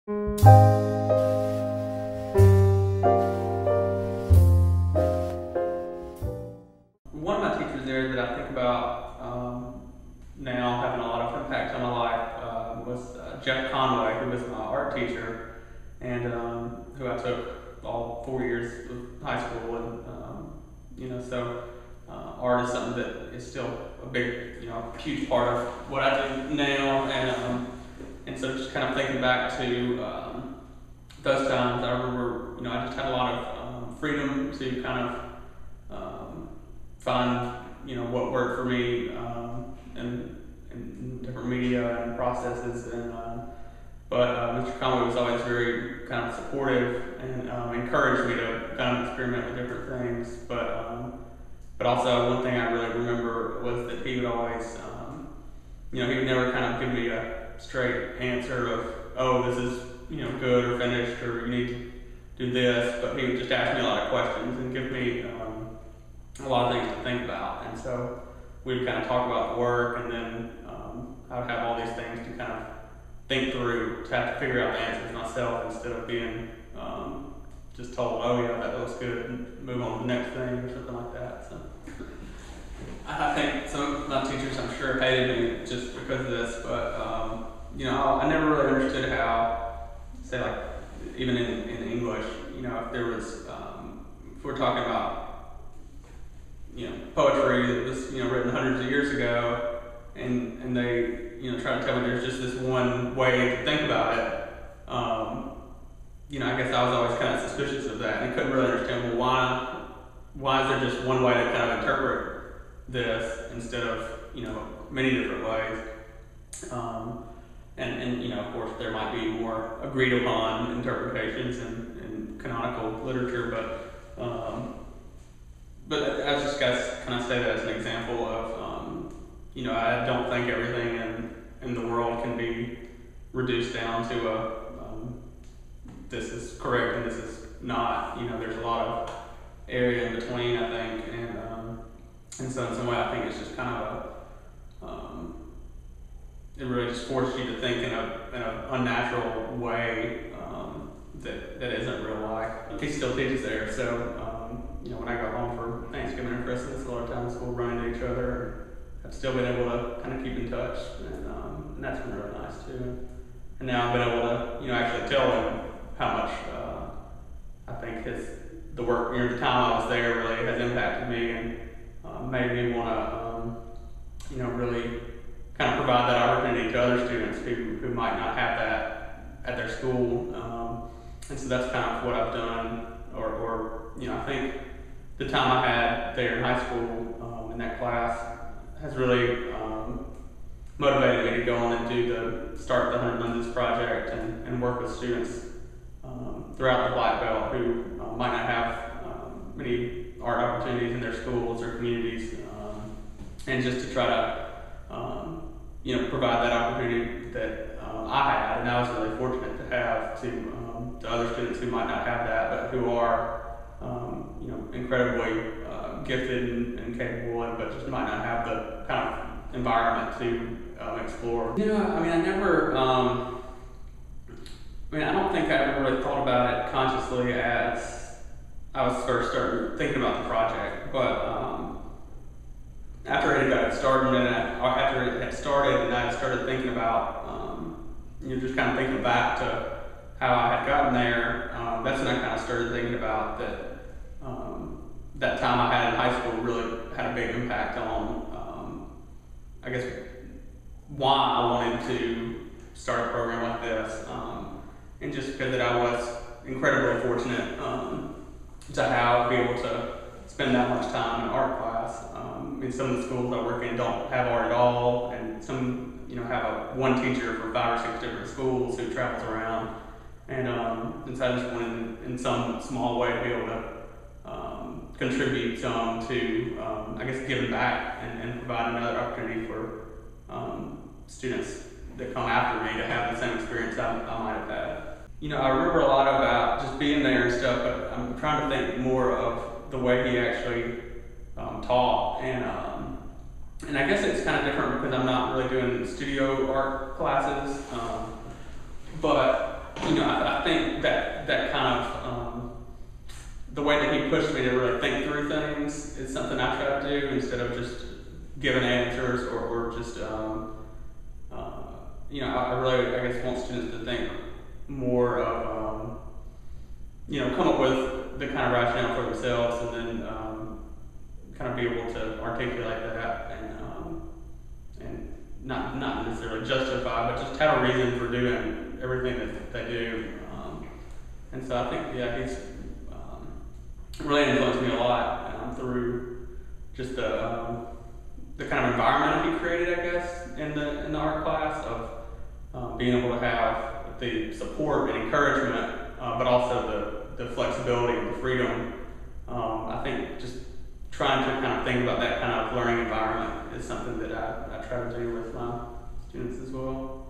One of my teachers there that I think about now having a lot of impact on my life was Jeff Conway, who was my art teacher, and who I took all 4 years of high school, and so art is something that is still a big, huge part of what I do now, and so just kind of thinking back to those times, I remember, I just had a lot of freedom to kind of find, what worked for me in different media and processes, but Mr. Conway was always very kind of supportive and encouraged me to kind of experiment with different things. But also one thing I really remember was that he would always, he would never kind of give me a straight answer of, oh, this is good or finished or you need to do this, but he would just ask me a lot of questions and give me a lot of things to think about. And so we would kind of talk about the work, and then I would have all these things to kind of think through, to have to figure out the answers myself instead of being just told, oh yeah, that looks good, and move on to the next thing or something like that. So I think some of my teachers, I'm sure, hated me just because of this, but I never really understood how, say, like, even in English, if there was, if we're talking about poetry that was written hundreds of years ago, and they try to tell me there's just this one way to think about it. I guess I was always kind of suspicious of that, and I couldn't really understand, well, why is there just one way to kind of interpret this instead of many different ways? And of course there might be more agreed upon interpretations in canonical literature, but I was just guys kind of say that as an example of, I don't think everything in the world can be reduced down to a, this is correct and this is not. There's a lot of area in between, I think, and so in some way I think it's just kind of it really just forces you to think in an unnatural way that isn't real life. He still teaches there, so when I go home for Thanksgiving and Christmas, a lot of times we'll run into each other. I've still been able to kind of keep in touch, and that's been really nice too. And now I've been able to, actually tell him how much I think the work, the time I was there really has impacted me and made me want to, really kind of provide that opportunity to other students who might not have that at their school. And so that's kind of what I've done, or I think the time I had there in high school in that class has really motivated me to go on and start the 100 Lenses Project and work with students throughout the Black Belt who might not have many art opportunities in their schools or communities, and just to try to provide that opportunity that I had, and I was really fortunate to have to other students who might not have that, but who are incredibly gifted and capable, but just might not have the kind of environment to explore. I don't think I ever really thought about it consciously as I was first thinking about the project, but after it had started and I had started thinking about, just kind of thinking back to how I had gotten there, that's when I kind of started thinking about that that time I had in high school really had a big impact on, I guess, why I wanted to start a program like this, and just because that I was incredibly fortunate to be able to spend that much time in art class. Some of the schools I work in don't have art at all, and some have one teacher for 5 or 6 different schools who travels around, and so I just wanted in some small way to be able to contribute some to, I guess, giving back and provide another opportunity for students that come after me to have the same experience I might have had. I remember a lot about just being there and stuff, but I'm trying to think more of the way he actually taught, and I guess it's kind of different because I'm not really doing studio art classes, but I he pushed me to really think through things. It's something I try to do instead of just giving answers or just, you know, I really, I guess, want students to think more of, you know, come up with the kind of rationale for themselves and then kind of be able to articulate that and not necessarily justify, but just have a reason for doing everything that they do. And so I think, yeah, he's really influenced me a lot through just the kind of environment he created, I guess, in the art class of being able to have the support and encouragement, but also the flexibility and the freedom. I think just trying to kind of think about that kind of learning environment is something that I try to do with my students as well.